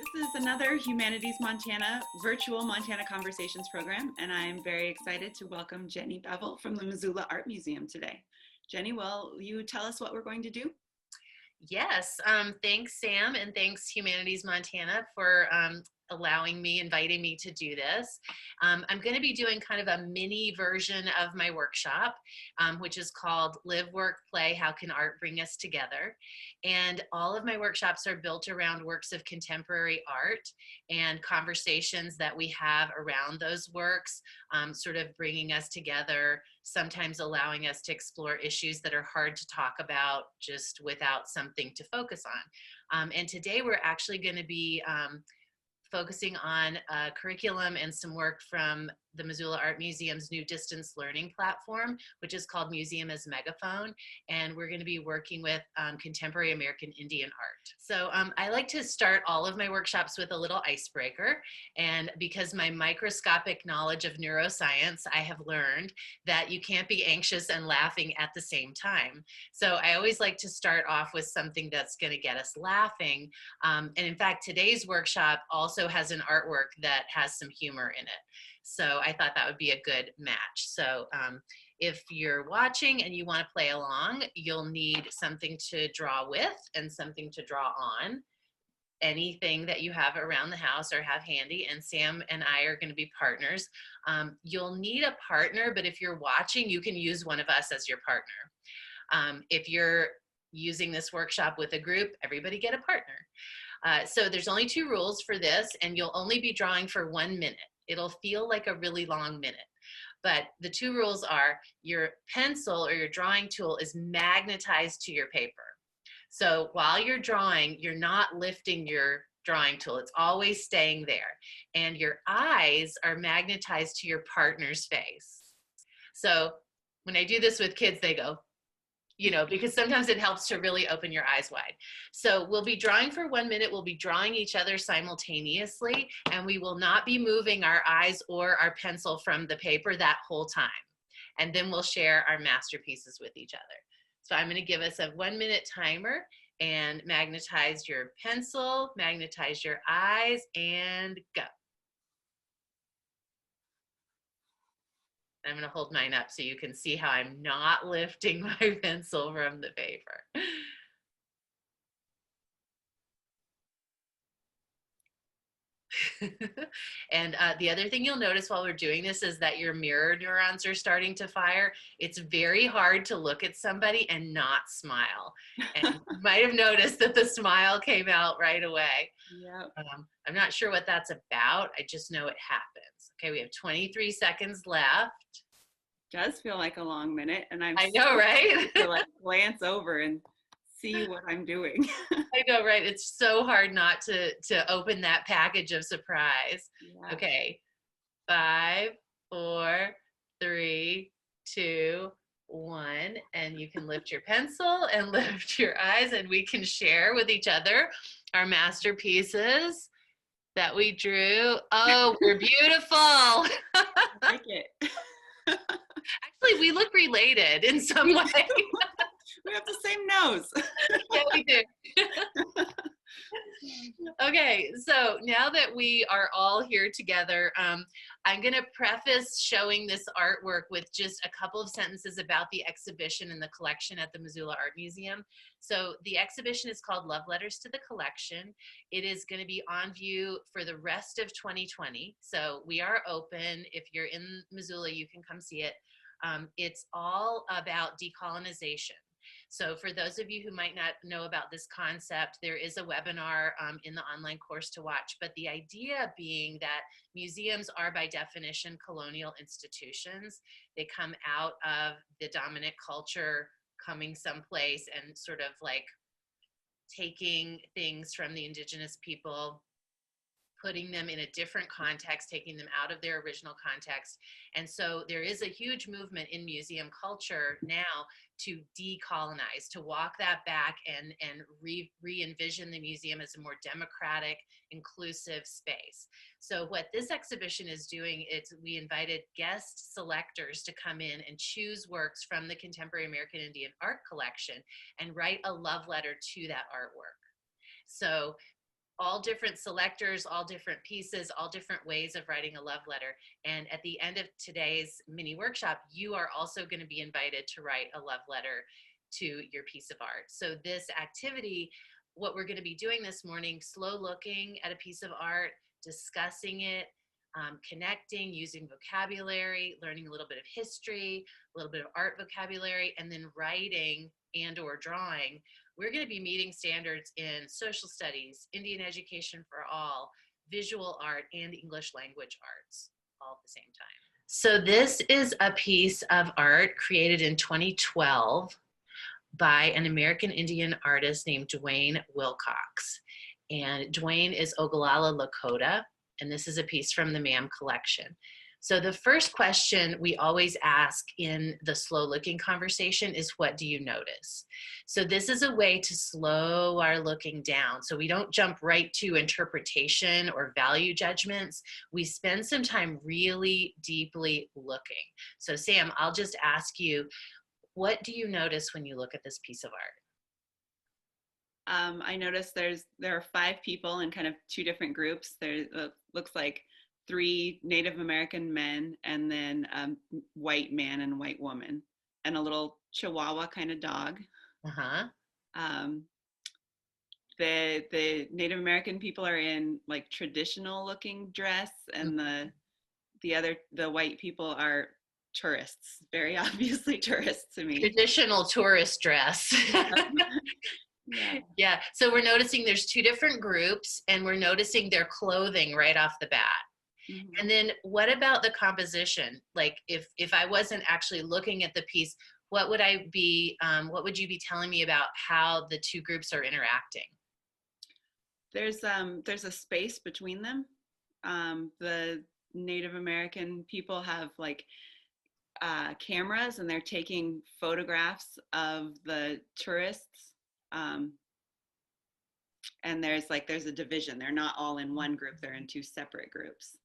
This is another Humanities Montana virtual Montana Conversations program, and I'm very excited to welcome Jenny Bevill from the Missoula Art Museum today. Jenny, will you tell us what we're going to do? Yes, thanks Sam, and thanks Humanities Montana for inviting me to do this. I'm going to be doing kind of a mini version of my workshop, which is called Live, Work, Play, How Can Art Bring Us Together? And all of my workshops are built around works of contemporary art and conversations that we have around those works, sort of bringing us together, sometimes allowing us to explore issues that are hard to talk about just without something to focus on. And today we're actually going to be focusing on a curriculum and some work from the Missoula Art Museum's new distance learning platform, which is called Museum as Megaphone. And we're going to be working with contemporary American Indian art. So I like to start all of my workshops with a little icebreaker. And because my microscopic knowledge of neuroscience, I have learned that you can't be anxious and laughing at the same time. So I always like to start off with something that's going to get us laughing. And in fact, today's workshop also has an artwork that has some humor in it. So I thought that would be a good match. So if you're watching and you want to play along, you'll need something to draw with and something to draw on. Anything that you have around the house or have handy, and Sam and I are going to be partners. You'll need a partner, but if you're watching, you can use one of us as your partner. If you're using this workshop with a group, everybody get a partner. So there's only 2 rules for this, and you'll only be drawing for 1 minute. It'll feel like a really long minute. But the 2 rules are your pencil or your drawing tool is magnetized to your paper. So while you're drawing, you're not lifting your drawing tool. It's always staying there. And your eyes are magnetized to your partner's face. So when I do this with kids, they go, because sometimes it helps to really open your eyes wide. So we'll be drawing for 1 minute. We'll be drawing each other simultaneously, and we will not be moving our eyes or our pencil from the paper that whole time. And then we'll share our masterpieces with each other. So I'm going to give us a 1 minute timer, and magnetize your pencil, magnetize your eyes, and go. I'm going to hold mine up so you can see how I'm not lifting my pencil from the paper. And the other thing you'll notice while we're doing this is that your mirror neurons are starting to fire. It's very hard to look at somebody and not smile. And you might have noticed that the smile came out right away. Yep. I'm not sure what that's about. I just know it happens. Okay, we have 23 seconds left. Does feel like a long minute, and I know, right? to like glance over and see what I'm doing. I know, right? It's so hard not to open that package of surprise. Yeah. Okay, 5, 4, 3, 2, 1, and you can lift your pencil and lift your eyes, and we can share with each other our masterpieces that we drew. Oh, we're beautiful. I like it. Actually, we look related in some way. We have the same nose. Yeah, we do. Okay, so now that we are all here together, I'm going to preface showing this artwork with just a couple of sentences about the exhibition and the collection at the Missoula Art Museum. So the exhibition is called Love Letters to the Collection. It is going to be on view for the rest of 2020. So we are open. If you're in Missoula, you can come see it. It's all about decolonization. So for those of you who might not know about this concept, there is a webinar in the online course to watch, but the idea being that museums are by definition colonial institutions. They come out of the dominant culture coming someplace and sort of like taking things from the indigenous people, putting them in a different context, taking them out of their original context. And so there is a huge movement in museum culture now to decolonize, to walk that back and re-envision the museum as a more democratic, inclusive space. So what this exhibition is doing is we invited guest selectors to come in and choose works from the Contemporary American Indian Art Collection and write a love letter to that artwork. So all different selectors, all different pieces, all different ways of writing a love letter. And at the end of today's mini workshop, you are also going to be invited to write a love letter to your piece of art. So this activity, what we're going to be doing this morning, slow looking at a piece of art, discussing it, connecting, using vocabulary, learning a little bit of history, a little bit of art vocabulary, and then writing and or drawing. We're going to be meeting standards in social studies, Indian education for all, visual art, and English language arts all at the same time. So this is a piece of art created in 2012 by an American Indian artist named Dwayne Wilcox. And Dwayne is Oglala Lakota, and this is a piece from the MAM collection. So the first question we always ask in the slow looking conversation is, what do you notice? So this is a way to slow our looking down. So we don't jump right to interpretation or value judgments. We spend some time really deeply looking. So Sam, I'll just ask you, what do you notice when you look at this piece of art? I noticed there are 5 people in kind of 2 different groups. There looks like 3 Native American men, and then white man and white woman, and a little Chihuahua kind of dog. The Native American people are in like traditional looking dress, and the white people are tourists, very obviously tourists to me. Traditional tourist dress. Yeah. So we're noticing there's 2 different groups, and we're noticing their clothing right off the bat. And then what about the composition? Like if I wasn't actually looking at the piece, what would you be telling me about how the 2 groups are interacting? There's a space between them. The Native American people have like cameras, and they're taking photographs of the tourists. And there's a division. They're not all in one group. They're in 2 separate groups.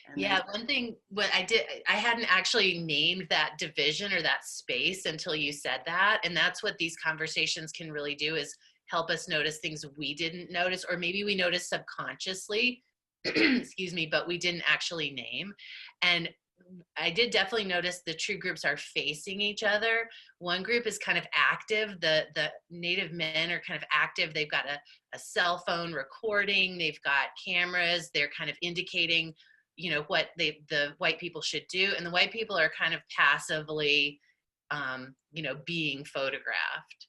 And yeah, one thing I hadn't actually named that division or that space until you said that. And that's what these conversations can really do, is help us notice things we didn't notice, or maybe we noticed subconsciously, excuse me, but we didn't actually name. And I did definitely notice the 2 groups are facing each other. One group is kind of active. The Native men are kind of active. They've got a cell phone recording. They've got cameras. They're kind of indicating, what the white people should do. And the white people are kind of passively, being photographed.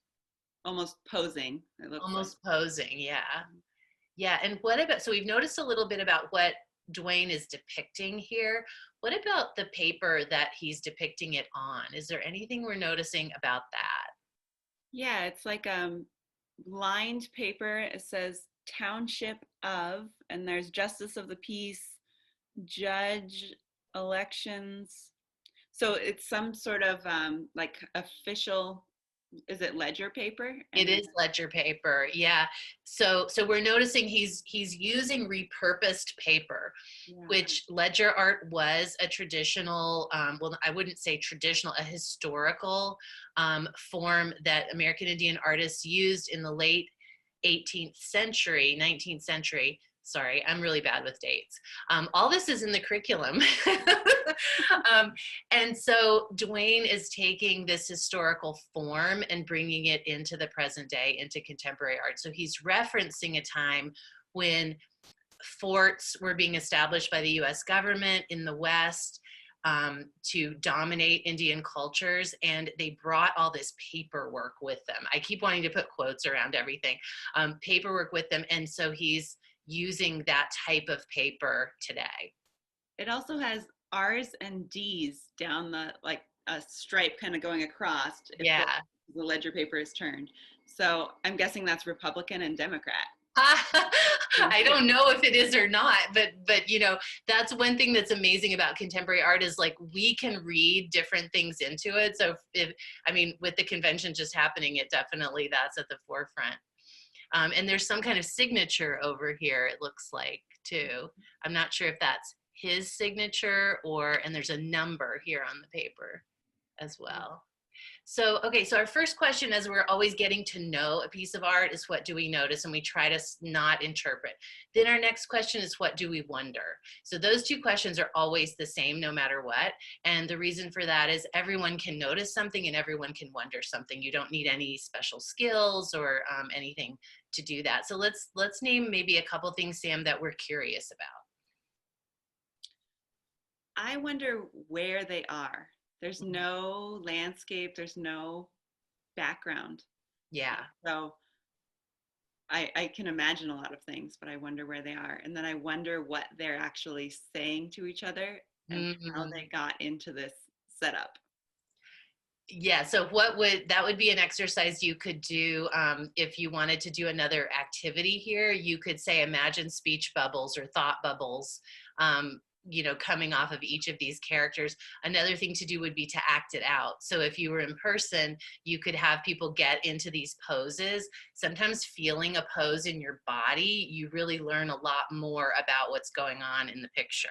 Almost posing. Almost posing, yeah. Yeah, and what about, so we've noticed a little bit about what Dwayne is depicting here. What about the paper that he's depicting it on? Is there anything we're noticing about that? Yeah, it's like lined paper. It says Township of, and there's Justice of the Peace, Judge, Elections. So it's some sort of like official. Is it ledger paper? It is ledger paper, yeah. So we're noticing he's using repurposed paper, which ledger art was a traditional, well, I wouldn't say traditional, a historical form that American Indian artists used in the late 18th century, 19th century. Sorry, I'm really bad with dates. All this is in the curriculum. And so Dwayne is taking this historical form and bringing it into the present day, into contemporary art. So he's referencing a time when forts were being established by the US government in the West to dominate Indian cultures, and they brought all this paperwork with them. I keep wanting to put quotes around everything. Paperwork with them, and so he's using that type of paper today. It also has R's and D's down the, like a stripe kind of going across. Yeah. The ledger paper is turned. So I'm guessing that's Republican and Democrat. I don't know if it is or not, but that's one thing that's amazing about contemporary art, is like we can read different things into it. So with the convention just happening, it definitely, that's at the forefront. And there's some kind of signature over here, it looks like, too. I'm not sure if that's his signature and there's a number here on the paper as well. So, okay, so our first question, as we're always getting to know a piece of art, is what do we notice? And we try to not interpret. Then our next question is what do we wonder? So those two questions are always the same no matter what. And the reason for that is everyone can notice something and everyone can wonder something. You don't need any special skills or anything to do that. So let's name maybe a couple things, Sam, that we're curious about. I wonder where they are. There's no landscape, there's no background. Yeah. So I can imagine a lot of things, but I wonder where they are. And then I wonder what they're actually saying to each other and how they got into this setup. Yeah, so that would be an exercise you could do if you wanted to do another activity here. You could say imagine speech bubbles or thought bubbles, coming off of each of these characters. Another thing to do would be to act it out. So if you were in person, you could have people get into these poses. Sometimes feeling a pose in your body, you really learn a lot more about what's going on in the picture.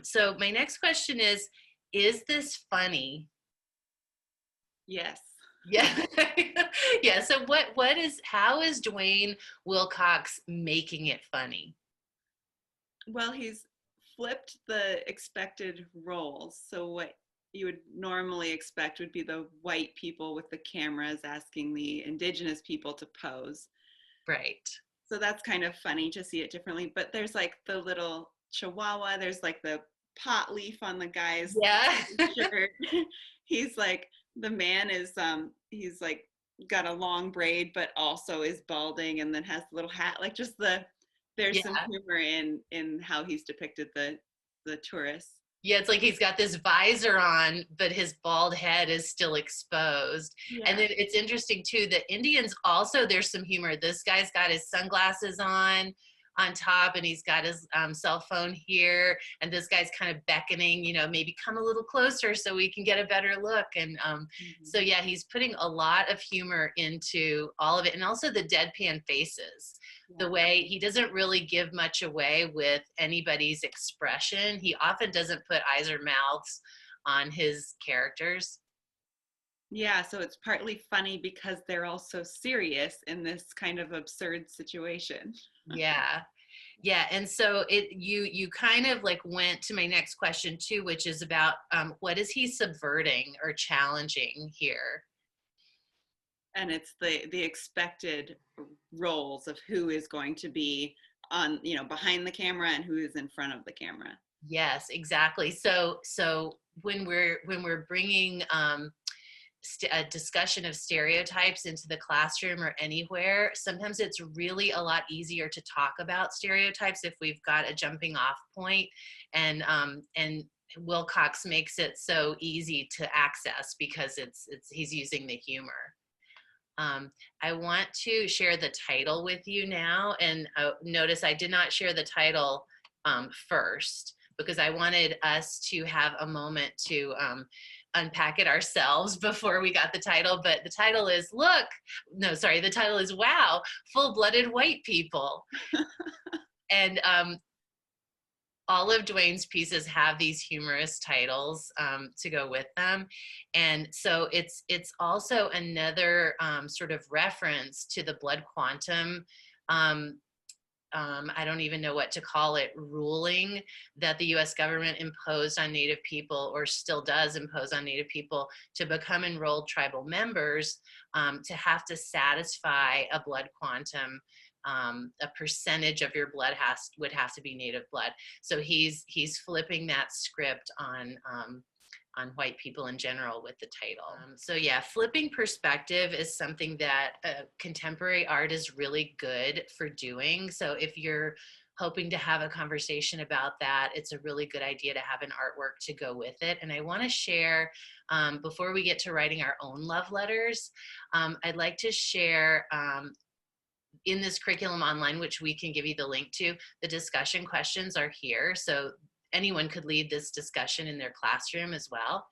So my next question is this funny? Yes. Yeah. Yeah. So how is Dwayne Wilcox making it funny? Well, he's flipped the expected roles. So what you would normally expect would be the white people with the cameras asking the indigenous people to pose. Right. So that's kind of funny to see it differently. But there's like the little chihuahua, there's like the pot leaf on the guy's Yeah. shirt. He's like, the man is he's like got a long braid but also is balding and then has a little hat. Like just there's some humor in how he's depicted the tourists. Yeah, it's like he's got this visor on, but his bald head is still exposed. Yeah. And then it's interesting too, the Indians also, there's some humor. This guy's got his sunglasses on top, and he's got his cell phone here. And this guy's kind of beckoning, maybe come a little closer so we can get a better look. And so, yeah, he's putting a lot of humor into all of it. And also the deadpan faces. The way he doesn't really give much away with anybody's expression. He often doesn't put eyes or mouths on his characters. Yeah, so it's partly funny because they're all so serious in this kind of absurd situation. Yeah. Yeah. And so you kind of like went to my next question too, which is about what is he subverting or challenging here? And it's the expected roles of who is going to be on, behind the camera and who is in front of the camera. Yes, exactly. So when we're bringing a discussion of stereotypes into the classroom or anywhere, sometimes it's really a lot easier to talk about stereotypes if we've got a jumping off point, and Wilcox makes it so easy to access because he's using the humor. I want to share the title with you now, and notice I did not share the title first because I wanted us to have a moment to unpack it ourselves before we got the title. But the title is the title is Wow, Full-Blooded White People. And all of Dwayne's pieces have these humorous titles to go with them. And so it's also another sort of reference to the blood quantum, I don't even know what to call it, ruling that the US government imposed on Native people, or still does impose on Native people, to become enrolled tribal members, to have to satisfy a blood quantum. A percentage of your blood would have to be Native blood. So he's flipping that script on white people in general with the title. So yeah, flipping perspective is something that contemporary art is really good for doing. So if you're hoping to have a conversation about that, it's a really good idea to have an artwork to go with it. And I want to share, before we get to writing our own love letters, I'd like to share in this curriculum online, which we can give you the link to, the discussion questions are here. So anyone could lead this discussion in their classroom as well.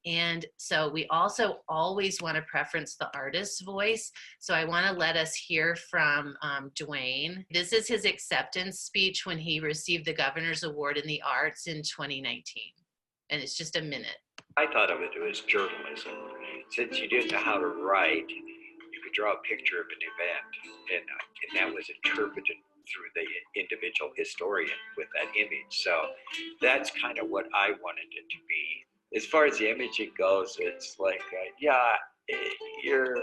And so we also always want to preference the artist's voice. So I want to let us hear from Dwayne. This is his acceptance speech when he received the Governor's Award in the Arts in 2019. And it's just a minute. I thought of it as journalism. Since you didn't know how to write, you could draw a picture of an event, and that was interpreted through the individual historian with that image. So that's kind of what I wanted it to be. As far as the imaging goes, it's like, your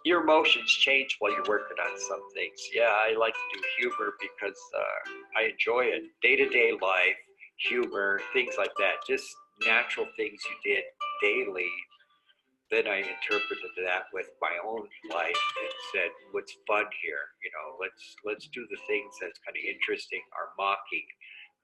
your emotions change while you're working on some things. Yeah, I like to do humor because I enjoy it. Day-to-day life, humor, things like that, just natural things you did daily. Then I interpreted that with my own life and said, "What's fun here? Let's do the things that's kind of interesting or mocking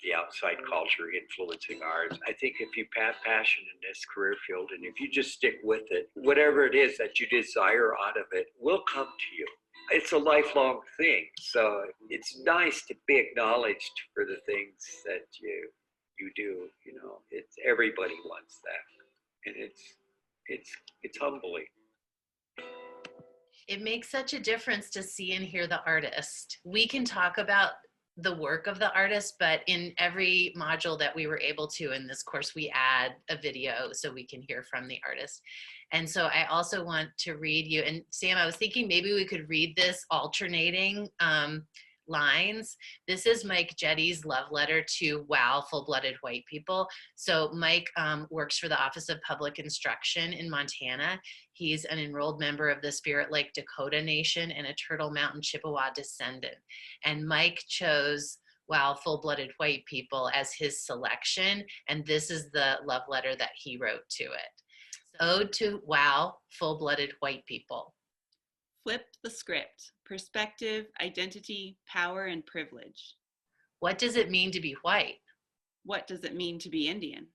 the outside culture influencing ours." I think if you have passion in this career field and if you just stick with it, whatever it is that you desire out of it will come to you. It's a lifelong thing, so it's nice to be acknowledged for the things that you do. It's everybody wants that, and it's humbling. It makes such a difference to see and hear the artist. We can talk about the work of the artist, but in every module that we were able to in this course, we add a video so we can hear from the artist. And so I also want to read you, and Sam, I was thinking maybe we could read this alternating lines. This is Mike Jetty's love letter to WOW, full-blooded white people. So Mike works for the Office of Public Instruction in Montana. He's an enrolled member of the Spirit Lake Dakota Nation and a Turtle Mountain Chippewa descendant. And Mike chose WOW, full-blooded white people as his selection. And this is the love letter that he wrote to it. Ode to WOW, full-blooded white people. Flip the script. Perspective, identity, power, and privilege. What does it mean to be white? What does it mean to be Indian?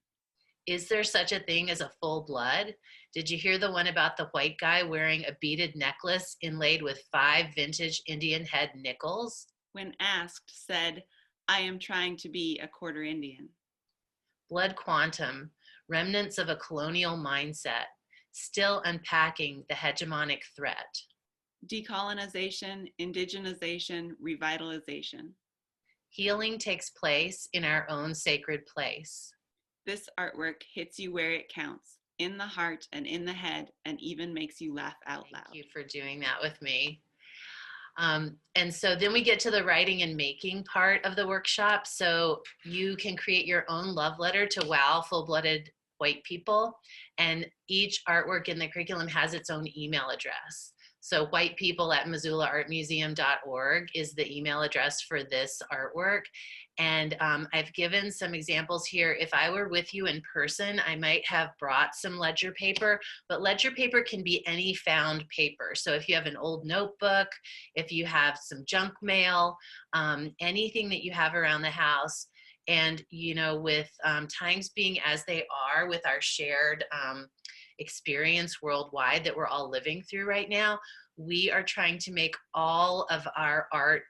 Is there such a thing as a full blood? Did you hear the one about the white guy wearing a beaded necklace inlaid with 5 vintage Indian head nickels? When asked, said, "I am trying to be a quarter Indian." Blood quantum, remnants of a colonial mindset, still unpacking the hegemonic threat. Decolonization, indigenization, revitalization. Healing takes place in our own sacred place. This artwork hits you where it counts, in the heart and in the head, and even makes you laugh out loud. Thank you for doing that with me. And so then we get to the writing and making part of the workshop. So you can create your own love letter to WOW, full-blooded white people. And each artwork in the curriculum has its own email address. So whitepeople@MissoulaArtMuseum.org is the email address for this artwork. And I've given some examples here. If I were with you in person, I might have brought some ledger paper, but ledger paper can be any found paper. So if you have an old notebook, if you have some junk mail, anything that you have around the house, and with times being as they are with our shared experience worldwide that we're all living through right now, we are trying to make all of our art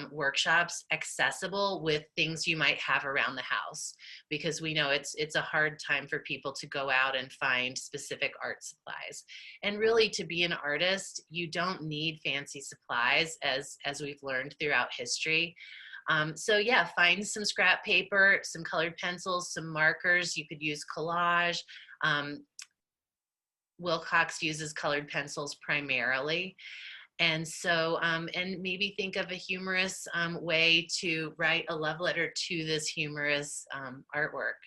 workshops accessible with things you might have around the house, because we know it's a hard time for people to go out and find specific art supplies. And really, to be an artist, you don't need fancy supplies, as we've learned throughout history. So yeah, find some scrap paper, some colored pencils, some markers. You could use collage. Wilcox uses colored pencils primarily. And so, and maybe think of a humorous way to write a love letter to this humorous artwork.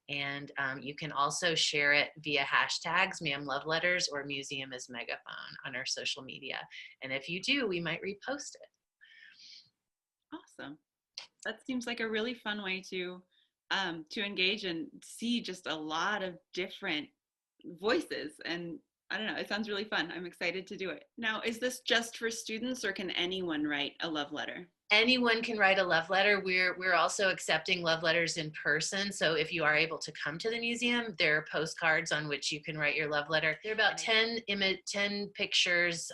And you can also share it via hashtags, Ma'am Love Letters or Museum is Megaphone on our social media. And if you do, we might repost it. Awesome. That seems like a really fun way to engage and see just a lot of different voices. And I don't know, it sounds really fun. I'm excited to do it. Now, is this just for students, or can anyone write a love letter? Anyone can write a love letter. We're also accepting love letters in person. So if you are able to come to the museum, there are postcards on which you can write your love letter. There are about 10 pictures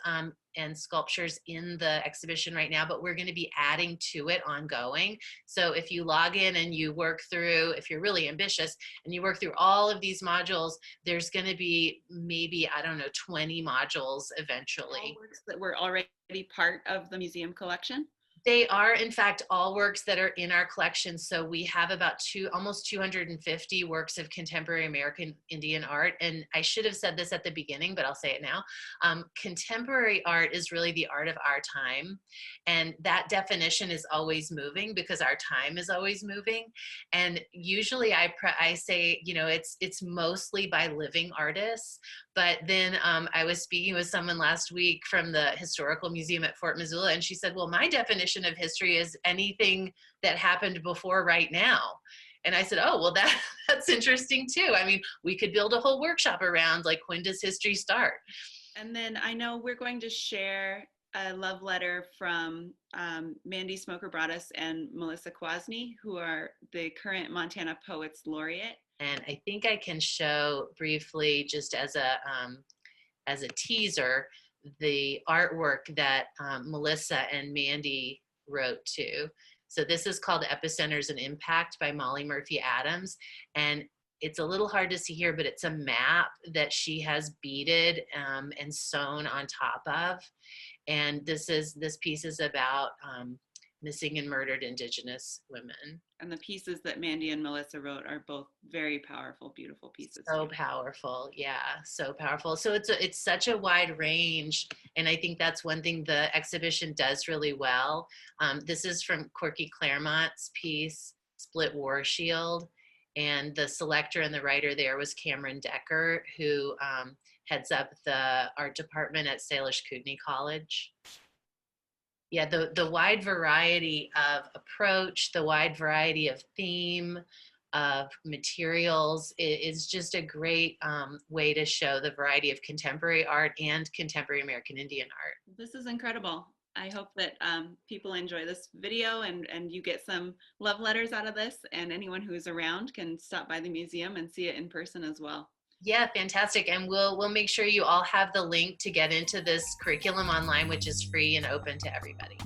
and sculptures in the exhibition right now, but we're going to be adding to it ongoing. So if you log in and you work through, if you're really ambitious and you work through all of these modules, there's going to be maybe, 20 modules eventually. All works that were already part of the museum collection? They are, in fact, all works that are in our collection. So we have about almost 250 works of contemporary American Indian art. And I should have said this at the beginning, but I'll say it now. Contemporary art is really the art of our time. And that definition is always moving because our time is always moving. And usually I say, you know, it's mostly by living artists. But then I was speaking with someone last week from the Historical Museum at Fort Missoula, and she said, well, my definition of history is anything that happened before right now. And I said, oh, well, that's interesting too. I mean, we could build a whole workshop around, like, when does history start? And then I know we're going to share a love letter from Mandy Smoker Broaddus and Melissa Kwasny, who are the current Montana Poets Laureate. And I think I can show briefly, just as a teaser, the artwork that Melissa and Mandy wrote too. So this is called Epicenters and Impact by Molly Murphy Adams. And it's a little hard to see here, but it's a map that she has beaded and sewn on top of. And this piece is about missing and murdered Indigenous women. And the pieces that Mandy and Melissa wrote are both very powerful, beautiful pieces. So powerful. Yeah, so powerful. So it's such a wide range. And I think that's one thing the exhibition does really well. This is from Corky Claremont's piece, Split War Shield. And the selector and the writer there was Cameron Decker, who heads up the art department at Salish Kootenai College. Yeah, the wide variety of approach, the wide variety of theme, of materials is just a great way to show the variety of contemporary art and contemporary American Indian art. This is incredible. I hope that people enjoy this video and you get some love letters out of this, and anyone who's around can stop by the museum and see it in person as well. Yeah, fantastic. And we'll make sure you all have the link to get into this curriculum online, which is free and open to everybody.